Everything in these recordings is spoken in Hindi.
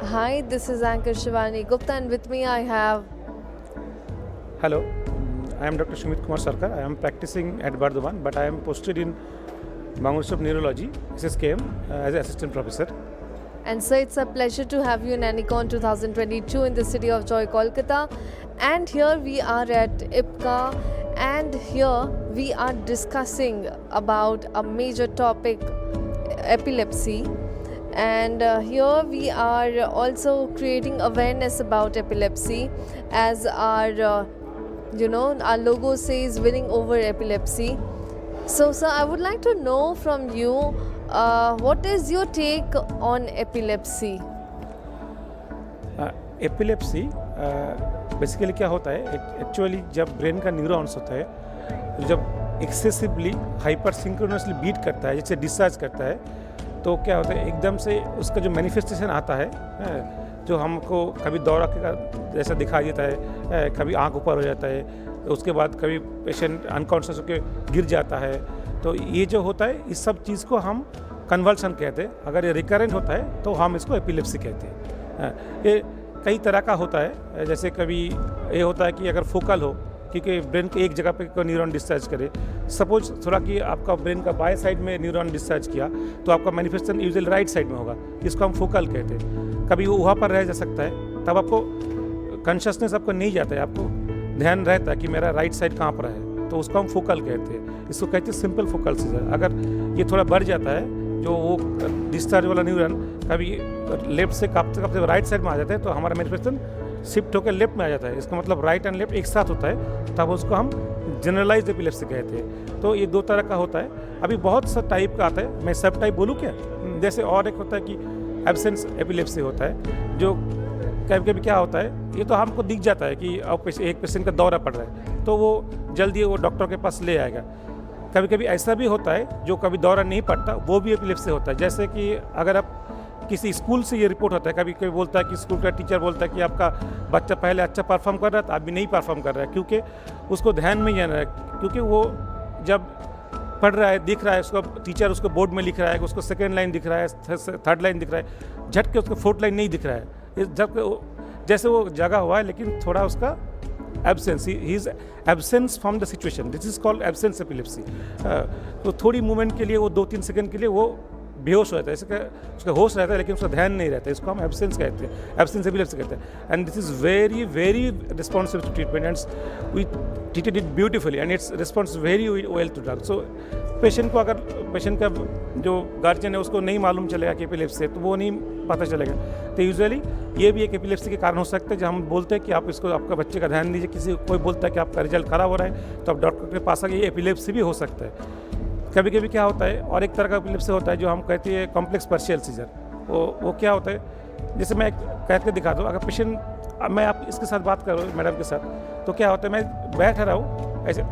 Hi, this is Anchor Shivani Gupta, and with me I have. Hello, I am Dr. Shumit Kumar Sarkar. I am practicing at Bardhaman, but I am posted in Bangalore of Neurology, SSKM, as an assistant professor. And so it's a pleasure to have you in Anicon 2022 in the city of Joy, Kolkata. And here we are at IPCA, and here we are discussing about a major topic, epilepsy. And here we are also creating awareness about epilepsy, as our logo says winning over epilepsy. So, sir, I would like to know from you, what is your take on epilepsy? Epilepsy basically क्या होता है, एक्चुअली जब ब्रेन का न्यूरॉन्स होता है जब एक्सेसिवली हाइपर सिंक्रोनसली बीट करता है, जैसे डिस्चार्ज करता है, तो क्या होता है एकदम से उसका जो मैनिफेस्टेशन आता है, जो हमको कभी दौरा का जैसा दिखाई देता है, कभी आंख ऊपर हो जाता है, तो उसके बाद कभी पेशेंट अनकॉन्शियस होकर गिर जाता है। तो ये जो होता है इस सब चीज़ को हम कन्वल्सन कहते हैं। अगर ये रिकरेंट होता है तो हम इसको एपिलेप्सी कहते हैं। ये कई तरह का होता है, जैसे कभी ये होता है कि अगर फोकल हो, क्योंकि ब्रेन के एक जगह पे कोई न्यूरॉन डिस्चार्ज करे, सपोज थोड़ा कि आपका ब्रेन का बाएं साइड में न्यूरॉन डिस्चार्ज किया तो आपका मैनिफेस्टेशन यूजुअली राइट साइड में होगा, इसको हम फोकल कहते हैं। कभी वो वहाँ पर रह जा सकता है, तब आपको कॉन्शियसनेस आपको नहीं जाता है, आपको ध्यान रहता है कि मेरा राइट साइड कहाँ पर है, तो उसको हम फोकल कहते हैं। इसको कहते हैं सिंपल फोकल सीजर। अगर ये थोड़ा बढ़ जाता है, जो वो डिस्चार्ज वाला न्यूरॉन कभी लेफ्ट से काँपते काँपते राइट साइड में आ जाता है, तो हमारा मैनिफेस्टेशन शिफ्ट होकर लेफ्ट में आ जाता है। इसका मतलब राइट एंड लेफ्ट एक साथ होता है, तब उसको हम जनरलाइज्ड एपिलेप्सी कहते हैं। तो ये दो तरह का होता है। अभी बहुत सा टाइप का आता है, मैं सब टाइप बोलूँ क्या? जैसे और एक होता है कि एब्सेंस एपिलेप्सी होता है, जो कभी कभी क्या होता है, ये तो हमको दिख जाता है कि अब एक पेशेंट का दौरा पड़ रहा है, तो वो जल्दी वो डॉक्टर के पास ले आएगा। कभी कभी ऐसा भी होता है जो कभी दौरा नहीं पड़ता, वो भी एपिलेप्सी होता है। जैसे कि अगर आप किसी स्कूल से ये रिपोर्ट होता है, कभी कोई बोलता है कि स्कूल का टीचर बोलता है कि आपका बच्चा पहले अच्छा परफॉर्म कर रहा था, अभी नहीं परफॉर्म कर रहा है, क्योंकि उसको ध्यान में जाना है, क्योंकि वो जब पढ़ रहा है, दिख रहा है, उसको टीचर उसको बोर्ड में लिख रहा है, उसको सेकेंड लाइन दिख रहा है, थर्ड लाइन दिख रहा है, झट के उसको फोर्थ लाइन नहीं दिख रहा है, जब जैसे वो जगह हुआ है लेकिन थोड़ा उसका absence, he is absence from the situation, this is called absence epilepsy. तो थोड़ी मोमेंट के लिए वो 2-3 सेकंड के लिए वो बेहोश हो जाता है, इसका उसका होश रहता है लेकिन उसका ध्यान नहीं रहता है, इसको हम एब्सेंस कहते हैं, एब्सेंस एपिलेप्सी कहते हैं। And this is very very responsive to treatment, and we treated it beautifully and it's response very well to drug. So patient को, अगर पेशेंट का जो गार्जियन है उसको नहीं मालूम चलेगा कि एपिलेप्सी है, तो वो नहीं पता चलेगा। तो यूजुअली ये भी एक एपिलेप्सी के कारण हो सकता है, जब हम बोलते हैं कि आप इसको आपका बच्चे का ध्यान दीजिए, किसी कोई बोलता है कि आपका रिजल्ट खराब हो रहा है, तो आप डॉक्टर के पास आके, ये एपिलेप्सी भी हो सकता है। कभी कभी क्या होता है, और एक तरह का एपिलेप्सी होता है जो हम कहते हैं कॉम्प्लेक्स पार्शियल सीजर। वो क्या होता है, जैसे मैं कह के दिखा दूँ, अगर पेशेंट, मैं आप इसके साथ बात करूँ मैडम के साथ, तो क्या होता है, मैं बैठ रहा हूँ ऐसे,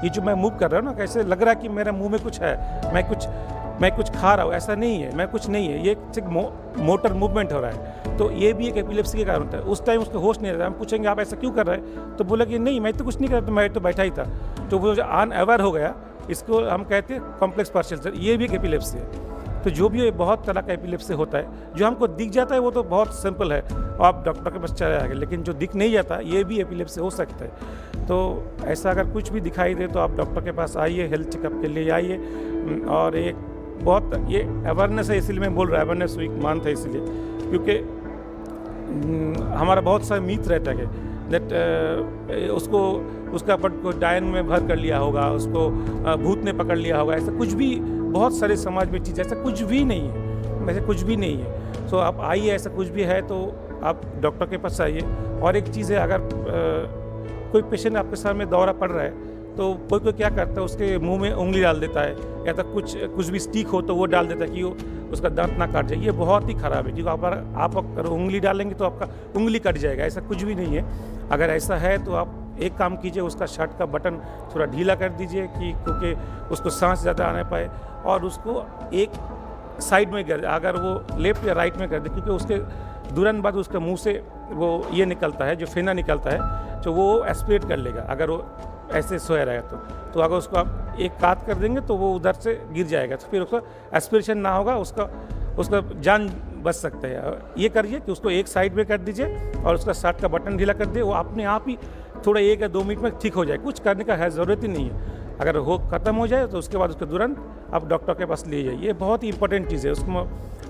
ये जो मैं मूव कर रहा हूँ ना, कैसे लग रहा है कि मेरे मुंह में कुछ है, मैं कुछ खा रहा हूँ, ऐसा नहीं है, मैं कुछ नहीं है, ये सिर्फ मोटर मूवमेंट हो रहा है। तो ये भी एक एपिलेप्सी के कारण होता है। उस टाइम उसका होश नहीं रहता, हम पूछेंगे आप ऐसा क्यों कर रहे हैं, तो बोला कि नहीं मैं तो कुछ नहीं कर रहा, मैं तो बैठा ही था। तो वो जो अनअवेयर हो गया, इसको हम कहते हैं कॉम्प्लेक्स पार्शियल सीजर, ये भी एक एपिलेप्सी है। तो जो भी बहुत तरह का एपिलेप्सी होता है, जो हमको दिख जाता है वो तो बहुत सिंपल है, आप डॉक्टर के पास चले आएंगे, लेकिन जो दिख नहीं जाता ये भी एपिलेप्सी हो सकता है। तो ऐसा अगर कुछ भी दिखाई दे तो आप डॉक्टर के पास आइए, हेल्थ चेकअप के लिए आइए। और एक बहुत ये अवेयरनेस है, इसलिए मैं बोल रहा, अवेयरनेस वीक मंथ है इसलिए, क्योंकि हमारा बहुत सारा मीथ रहता है दैट उसको उसका को डायन में भर कर लिया होगा, उसको भूत ने पकड़ लिया होगा, ऐसा कुछ भी बहुत सारे समाज में चीज़, ऐसा कुछ भी नहीं है, ऐसा कुछ भी नहीं है। सो आप आइए, ऐसा कुछ भी है तो आप डॉक्टर के पास आइए। और एक चीज़ है, अगर कोई पेशेंट आपके सामने दौरा पड़ रहा है, तो कोई कोई क्या करता है, उसके मुंह में उंगली डाल देता है, या तो कुछ भी स्टिक हो तो वो डाल देता है कि वो उसका दांत ना काट जाए। ये बहुत ही ख़राब है, क्योंकि आप अगर उंगली डालेंगे तो आपका उंगली कट जाएगा, ऐसा कुछ भी नहीं है। अगर ऐसा है तो आप एक काम कीजिए, उसका शर्ट का बटन थोड़ा ढीला कर दीजिए, कि क्योंकि उसको सांस ज़्यादा आने पाए, और उसको एक साइड में कर, अगर वो लेफ्ट या राइट में कर दे, क्योंकि उसके तुरंत बाद उसके मुंह से वो ये निकलता है, जो फेना निकलता है, तो वो एस्पिरेट कर लेगा अगर वो ऐसे सोया रहेगा तो अगर उसको आप एक काट कर देंगे तो वो उधर से गिर जाएगा, तो फिर उसका एस्पिरेशन ना होगा, उसका जान बच सकते हैं। ये करिए कि उसको एक साइड में कर दीजिए और उसका स्टार्ट का बटन ढीला कर दिए, वो अपने आप ही थोड़ा 1 या 2 मिनट में ठीक हो जाए। कुछ करने का है ज़रूरत ही नहीं है। अगर हो ख़त्म हो जाए तो उसके बाद उसको तुरंत आप डॉक्टर के पास ले जाइए। ये बहुत ही इंपॉर्टेंट चीज़ है। उसमें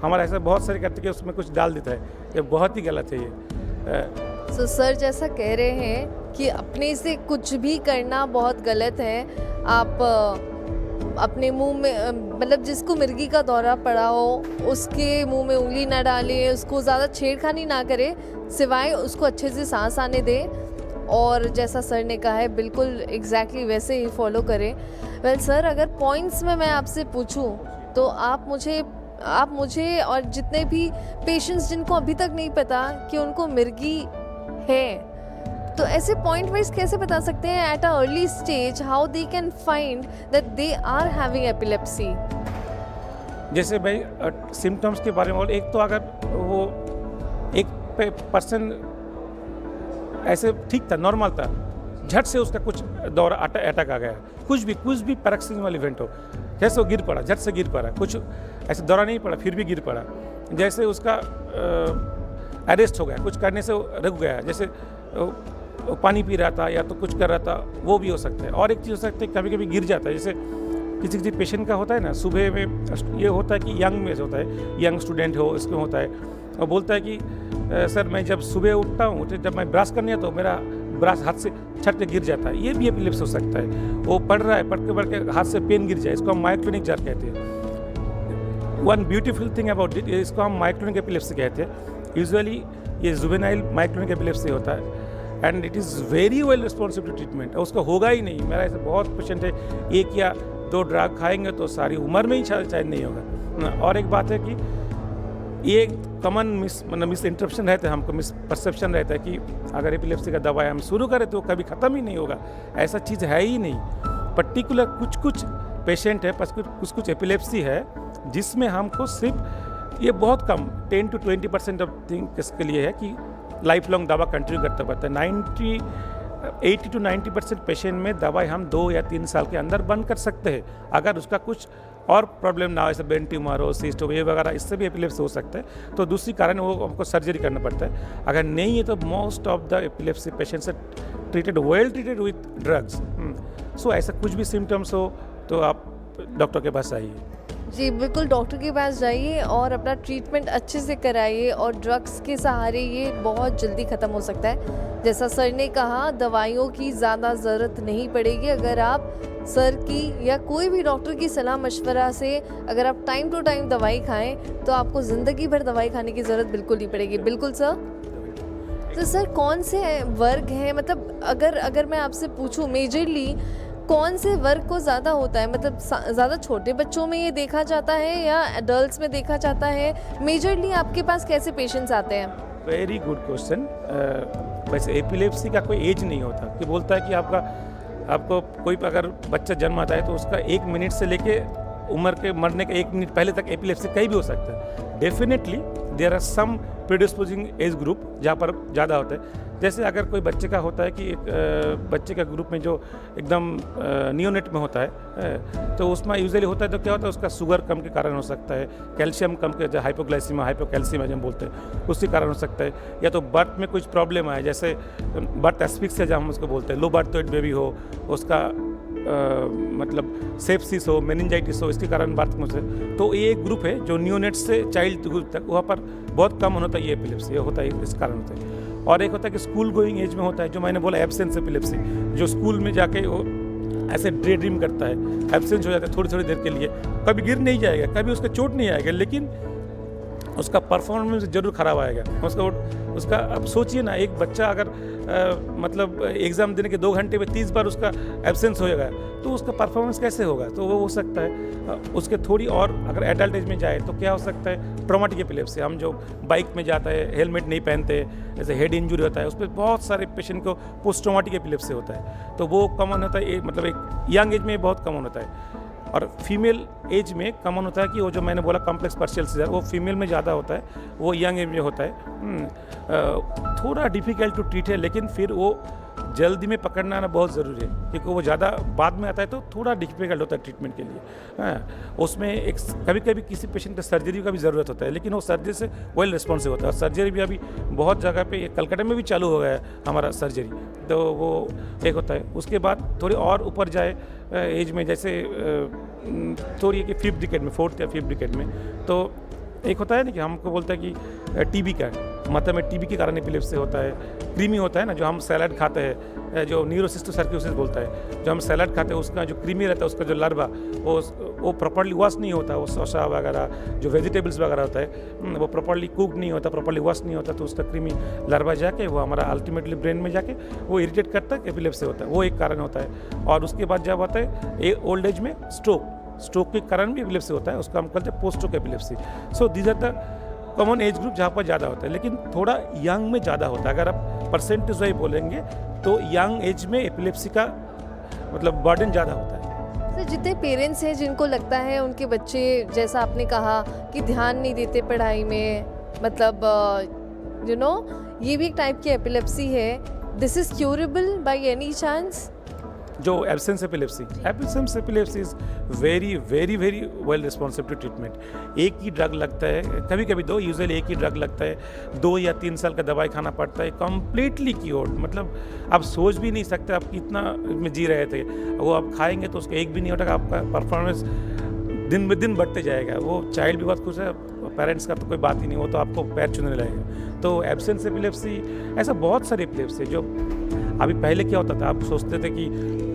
हमारा ऐसा बहुत सारे करते कि उसमें कुछ डाल देता है, ये बहुत ही गलत है ये। सो सर जैसा कह रहे हैं कि अपने से कुछ भी करना बहुत गलत है। आप अपने मुंह में मतलब जिसको मिर्गी का दौरा पड़ा हो उसके मुंह में उंगली ना डालें, उसको ज़्यादा छेड़खानी ना करें, सिवाय उसको अच्छे से सांस आने दें। और जैसा सर ने कहा है बिल्कुल एग्जैक्टली वैसे ही फॉलो करें। वेल सर, अगर पॉइंट्स में मैं आपसे पूछूं तो आप मुझे और जितने भी पेशेंट्स जिनको अभी तक नहीं पता कि उनको मिर्गी है, तो ऐसे पॉइंट वाइज कैसे बता सकते हैं at a early stage how they can find that they are having epilepsy? जैसे भाई सिम्टम्स के बारे में बोल, एक तो अगर वो एक पर्सन ऐसे ठीक था, नॉर्मल था, झट से उसका कुछ दौरा अटैक आ गया, कुछ भी पैराक्सीमल इवेंट हो, जैसे वो गिर पड़ा, झट से गिर पड़ा, कुछ ऐसे दौरा नहीं पड़ा फिर भी गिर पड़ा, जैसे उसका अरेस्ट हो गया, कुछ करने से रुक गया, जैसे पानी पी रहा था या तो कुछ कर रहा था, वो भी हो सकता है। और एक चीज़ हो सकती है कभी कभी गिर जाता है, जैसे किसी किसी पेशेंट का होता है ना, सुबह में ये होता है कि यंग में होता है, यंग स्टूडेंट हो इसमें होता है, और बोलता है कि सर मैं जब सुबह उठता हूँ तो जब मैं ब्रश करनी है तो मेरा ब्रश हाथ से छट के गिर जाता है। ये भी एपिलेप्सी हो सकता है। वो पढ़ रहा है, पढ़ के हाथ से पेन गिर जाए, इसको हम मायोक्लोनिक जार कहते हैं। One beautiful thing about it, इसको हम मायोक्लोनिक एपिलेप्सी कहते हैं। यूजुअली ये जुवेनाइल मायोक्लोनिक एपिलेप्सी होता है and it is very well responsive to treatment. उसका होगा ही नहीं। मेरा ऐसे बहुत पेशेंट है, 1 या 2 ड्रग खाएंगे तो सारी उम्र में ही शायद नहीं होगा। और एक बात है कि ये कॉमन मिस इंटरप्शन रहता है, हमको मिस परसेप्शन रहता है कि अगर एपिलेप्सी का दवाई हम शुरू करें तो कभी ख़त्म ही नहीं होगा। ऐसा चीज़ है ही नहीं। पर्टिकुलर कुछ पेशेंट है, कुछ एपिलेप्सी है जिसमें हमको सिर्फ ये बहुत कम 10 to 20% ऑफ थिंग इसके लिए है कि लाइफ लॉन्ग दवा कंटिन्यू करता पड़ता है। 80 to 90% पेशेंट में दवाई हम 2 या 3 साल के अंदर बंद कर सकते हैं, अगर उसका कुछ और प्रॉब्लम ना हो, जैसे ब्रेन ट्यूमर हो, सिस्ट हो, ये वगैरह, इससे भी एपिलेप्सी हो सकता है। तो दूसरी कारण वो हमको सर्जरी करना पड़ता है। अगर नहीं है तो most of the epilepsy patients are well treated with drugs. So ऐसा कुछ भी सिम्टम्स हो तो आप डॉक्टर के पास आइए। जी बिल्कुल, डॉक्टर के पास जाइए और अपना ट्रीटमेंट अच्छे से कराइए। और ड्रग्स के सहारे ये बहुत जल्दी ख़त्म हो सकता है। जैसा सर ने कहा, दवाइयों की ज़्यादा ज़रूरत नहीं पड़ेगी अगर आप सर की या कोई भी डॉक्टर की सलाह मशवरा से अगर आप टाइम टू टाइम दवाई खाएं तो आपको ज़िंदगी भर दवाई खाने की ज़रूरत बिल्कुल नहीं पड़ेगी। बिल्कुल सर। तो सर कौन से वर्ग हैं, मतलब अगर मैं आपसे पूछूं मेजरली कौन से वर्ग को ज़्यादा होता है, मतलब ज़्यादा छोटे बच्चों में ये देखा जाता है या एडल्ट्स में देखा जाता है? मेजरली आपके पास कैसे पेशेंट्स आते हैं? Very good question. वैसे एपिलेप्सी का कोई एज नहीं होता कि बोलता है कि आपको कोई अगर बच्चा जन्म आता है तो उसका 1 मिनट से लेके उम्र के मरने के 1 मिनट पहले तक एपिलेप्सी कहीं भी हो सकता है। Definitely there are some predisposing age group जहाँ पर ज़्यादा होता है। जैसे अगर कोई बच्चे का होता है कि एक बच्चे का ग्रुप में जो एकदम नियोनेट में होता है तो उसमें यूजुअली होता है तो क्या होता है, उसका शुगर कम के कारण हो सकता है, कैल्शियम कम के, हाइपोग्लाइसीमिया हाइपोकैल्सीमिया हम बोलते हैं, उसके कारण हो सकता है, या तो बर्थ में कुछ प्रॉब्लम आए, जैसे बर्थ एस्फिक्सिया जहाँ हम उसको बोलते हैं, लो बर्थ वेट बेबी हो, उसका मतलब सेप्सिस हो, मेनिंजाइटिस हो, इसके कारण बर्थ में से, तो ये एक ग्रुप है जो नियोनेट से चाइल्ड ग्रुप तक, वहाँ पर बहुत कम होता है ये एपिलेप्सी, ये होता है इस कारण होता है। और एक होता है कि स्कूल गोइंग एज में होता है, जो मैंने बोला एब्सेंस एपिलेप्सी, जो स्कूल में जाके वो ऐसे डे ड्रीम करता है, एब्सेंस हो जाता है थोड़ी देर के लिए, कभी गिर नहीं जाएगा, कभी उसका चोट नहीं आएगा, लेकिन उसका परफॉर्मेंस जरूर खराब आएगा। उसका अब सोचिए ना, एक बच्चा अगर मतलब एग्ज़ाम देने के 2 घंटे में 30 बार उसका एब्सेंस हो जाएगा तो उसका परफॉर्मेंस कैसे होगा? तो वो हो सकता है उसके थोड़ी और अगर एडल्ट एज में जाए तो क्या हो सकता है, ट्रॉमेटिक एपिलेप्सी। हम जो बाइक में जाता है, हेलमेट नहीं पहनते, जैसे हेड इंजरी होता है, उस पर बहुत सारे पेशेंट को पोस्ट ट्रॉमेटिक एपिलेप्सी होता है, तो वो कॉमन होता है, मतलब एक यंग एज में बहुत कॉमन होता है। और फीमेल एज में कॉमन होता है कि वो जो मैंने बोला कॉम्प्लेक्स पार्शियल सीजर, वो फीमेल में ज़्यादा होता है, वो यंग एज में होता है। थोड़ा डिफ़िकल्ट टू ट्रीट है, लेकिन फिर वो जल्दी में पकड़ना आना बहुत ज़रूरी है, क्योंकि वो ज़्यादा बाद में आता है तो थोड़ा डिफिकल्ट होता है ट्रीटमेंट के लिए। हाँ, उसमें एक कभी कभी किसी पेशेंट का सर्जरी का भी ज़रूरत होता है, लेकिन वो सर्जरी से वेल रिस्पॉन्सिव होता है। और सर्जरी भी अभी बहुत जगह पे, कलकत्ता में भी चालू हो गया है हमारा सर्जरी, तो वो एक होता है। उसके बाद थोड़ी और ऊपर जाए एज में, जैसे थोड़ी कि 5th डिकेड में, 4th या 5th डिकेड में, तो एक होता है ना कि हमको बोलता है कि टीबी का, मतलब में टीबी के कारण एपिलेप्सी होता है। क्रीमी होता है ना, जो हम सैलड खाते हैं, जो न्यूरोसिस्टोसर्कियोसिस बोलता है, जो हम सैलड खाते हैं उसका जो क्रीमी रहता है, उसका जो लार्वा वो प्रॉपर्ली वॉश नहीं होता, वो शौसा वगैरह जो वेजिटेबल्स वगैरह होता है वो प्रॉपर्ली कुक नहीं होता, प्रॉपर्ली वॉश नहीं होता, तो उसका क्रीमी लार्वा जाके वो हमारा अल्टीमेटली ब्रेन में जाके वो इरिटेट करता है, एपिलेप्सी होता है, वो एक कारण होता है। और उसके बाद जब होता है ओल्ड एज में स्ट्रोक के कारण भी एपिलेप्सी होता है, उसको हम कहते हैं post stroke epilepsy. So these are the common age group जहाँ पर ज़्यादा होता है, लेकिन थोड़ा यंग में ज़्यादा होता है। अगर आप परसेंटेज वाइज बोलेंगे तो यंग एज में एपिलेप्सी का मतलब बर्डन ज़्यादा होता है। सर, जितने पेरेंट्स हैं जिनको लगता है उनके बच्चे, जैसा आपने कहा कि ध्यान नहीं देते पढ़ाई में, मतलब ये भी एक टाइप की एपिलेप्सी है, this is curable by any chance? जो absence epilepsy is very very very well responsive to treatment. एक ही ड्रग लगता है, कभी कभी दो, यूजुअली एक ही ड्रग लगता है, 2 या 3 साल का दवाई खाना पड़ता है, कम्प्लीटली क्योर्ड। मतलब आप सोच भी नहीं सकते आप कितना में जी रहे थे, वो आप खाएंगे तो उसका एक भी नहीं होता, आपका परफॉर्मेंस दिन ब दिन बढ़ते जाएगा। वो चाइल्ड भी बहुत खुश है, पेरेंट्स का तो कोई बात ही नहीं, वो तो आपको पैर छूने लगेगा। तो एब्सेंस एपिलेप्सी, ऐसा बहुत सारे एपिलेप्सी है। जो अभी पहले क्या होता था, आप सोचते थे कि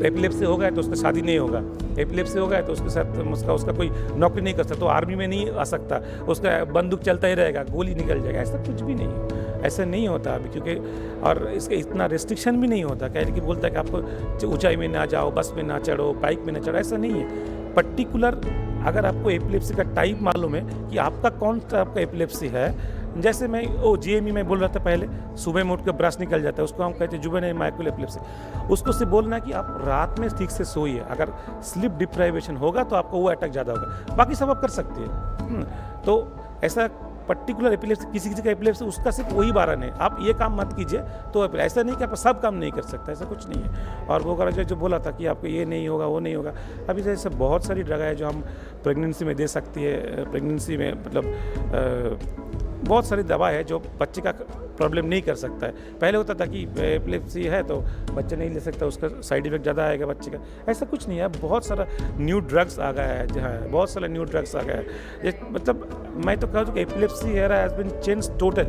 एपिलेप्सी हो गया तो उसका शादी नहीं होगा, एपिलेप्सी हो गया तो उसके साथ उसका कोई नौकरी नहीं कर सकता, तो आर्मी में नहीं आ सकता, उसका बंदूक चलता ही रहेगा, गोली निकल जाएगा। ऐसा कुछ भी नहीं है, ऐसा नहीं होता अभी, क्योंकि और इसका इतना रेस्ट्रिक्शन भी नहीं होता। कह कि बोलता है कि आपको ऊंचाई में ना जाओ, बस में ना चढ़ो, बाइक में ना चढ़ो, ऐसा नहीं है। पर्टिकुलर अगर आपको एपिलेप्सी का टाइप मालूम है कि आपका कौन सा आपका एपिलेप्सी है, जैसे मैं GME में बोल रहा था पहले, सुबह में उठ कर ब्रश निकल जाता है, उसको हम कहते हैं जुवेनाइल माइक्रो एपिलेप्सी। उसको सिर्फ बोलना है कि आप रात में ठीक से सोइए, अगर स्लीप डिप्राइवेशन होगा तो आपको वो अटैक ज़्यादा होगा, बाकी सब आप कर सकते हैं। तो ऐसा पर्टिकुलर एपिलेप्सी, किसी का एपिलेप्सी उसका सिर्फ वही बारन है, आप ये काम मत कीजिए, तो ऐसा नहीं कि आप सब काम नहीं कर सकता, ऐसा कुछ नहीं है। और वो अगर जो बोला था कि आपको ये नहीं होगा, वो नहीं होगा, अभी जैसे बहुत सारी ड्रग है जो हम प्रेगनेंसी में दे सकती है। प्रेगनेंसी में मतलब बहुत सारी दवा है जो बच्चे का प्रॉब्लम नहीं कर सकता है। पहले होता था कि एपिलेप्सी है तो बच्चे नहीं ले सकता, उसका साइड इफेक्ट ज़्यादा आएगा बच्चे का, ऐसा कुछ नहीं है। बहुत सारा न्यू ड्रग्स आ गया है, जहाँ बहुत सारा न्यू ड्रग्स आ गया है। ये मतलब मैं तो कहूँ कि epilepsy era has been change totally.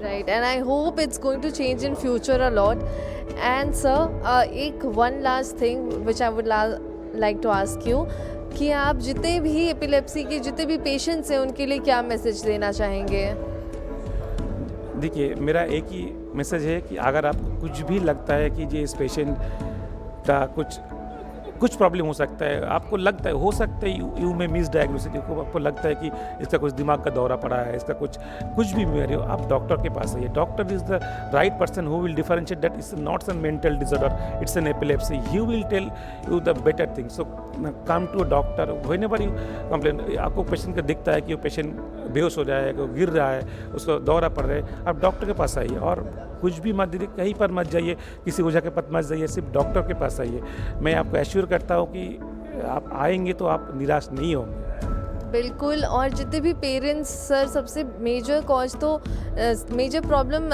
Right, and I hope it's going to change in future a lot. And sir, एक one last thing which I would like to ask you, कि आप जितने भी एपिलेप्सी के जितने भी पेशेंट्स हैं उनके लिए क्या मैसेज देना चाहेंगे? देखिए, मेरा एक ही मैसेज है कि अगर आपको कुछ भी लगता है कि ये इस पेशेंट का कुछ प्रॉब्लम हो सकता है, आपको लगता है, हो सकता है यू में मिस डायग्नोसिस, आपको लगता है कि इसका कुछ दिमाग का दौरा पड़ा है, इसका कुछ भी बीमारी हो, आप डॉक्टर के पास आइए। Doctor is the right person who will differentiate that it's not an mental disorder, it's an epilepsy. He will tell you the better thing. So come to a doctor whenever you complain. आपको पेशेंट का दिखता है कि वो पेशेंट बेहोश हो जाएगा, गिर रहा है, उसको दौरा पड़ रहा है, आप डॉक्टर के पास आइए। और कुछ भी मत दीजिए, कहीं पर मत जाइए, किसी ओझा के पास मत जाइए, सिर्फ डॉक्टर के पास आइए। मैं आपको एश्योर करता हूँ कि आप आएंगे तो आप निराश नहीं होंगे। बिल्कुल। और जितने भी पेरेंट्स, सर, सबसे मेजर कॉज तो मेजर प्रॉब्लम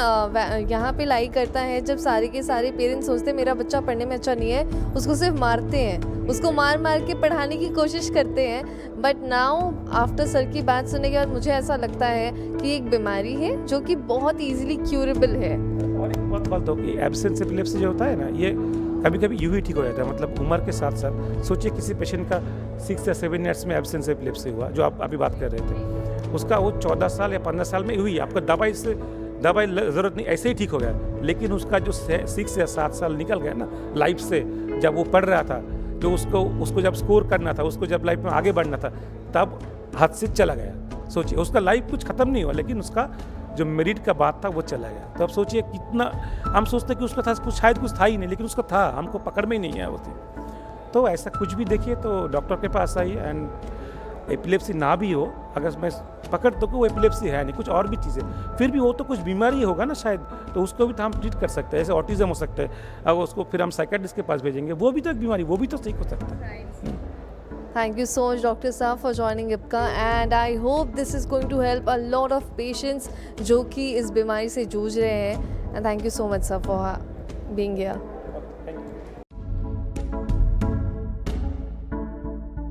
यहाँ पे लाई करता है जब सारे के सारे पेरेंट्स सोचते हैं मेरा बच्चा पढ़ने में अच्छा नहीं है, उसको सिर्फ मारते हैं, उसको मार मार के पढ़ाने की कोशिश करते हैं। बट नाउ आफ्टर सर की बात सुनने के बाद मुझे ऐसा लगता है कि एक बीमारी है जो कि बहुत ईजिली क्यूरेबल है। और एक बात हो कि एब्सेंस एपिलेप्सी जो होता है ना, ये कभी कभी यूं ही ठीक हो जाता है। मतलब उम्र के साथ साथ सोचिए किसी पेशेंट का 6 या 7 ईयर्स में एब्सेंस एपिलेप्सी हुआ, जो आप अभी बात कर रहे थे, उसका वो 14 साल या 15 साल में हुई, आपको दवाई ज़रूरत नहीं, ऐसे ही ठीक हो गया। लेकिन उसका जो 6 या 7 साल निकल गया ना लाइफ से, जब वो पढ़ रहा था, जो उसको जब स्कोर करना था, उसको जब लाइफ में आगे बढ़ना था, तब हाथ से चला गया। सोचिए, उसका लाइफ कुछ ख़त्म नहीं हुआ, लेकिन उसका जो मेरिट का बात था वो चला गया। तो अब सोचिए कितना, हम सोचते कि उसका था कुछ, शायद कुछ था ही नहीं, लेकिन उसका था, हमको पकड़ में ही नहीं आया वो थी। तो ऐसा कुछ भी देखिए तो डॉक्टर के पास आइए। एंड एपिलेप्सी ना भी हो, अगर मैं पकड़ तो वो एपिलेप्सी है नहीं, कुछ और भी चीज़ है, फिर भी वो तो कुछ बीमारी होगा ना शायद, तो उसको भी तो हम ट्रीट कर सकते हैं। जैसे ऑटिज्म हो सकता है, अब उसको फिर हम साइकेट्रिस्ट के पास भेजेंगे, वो भी तो एक बीमारी, वो भी तो ठीक हो सकता है। Thank you so much, Dr. Saab, for joining IPCA, and I hope this is going to help a lot of patients जो कि इस बीमारी से जूझ रहे हैं. And thank you so much, sir, for being here.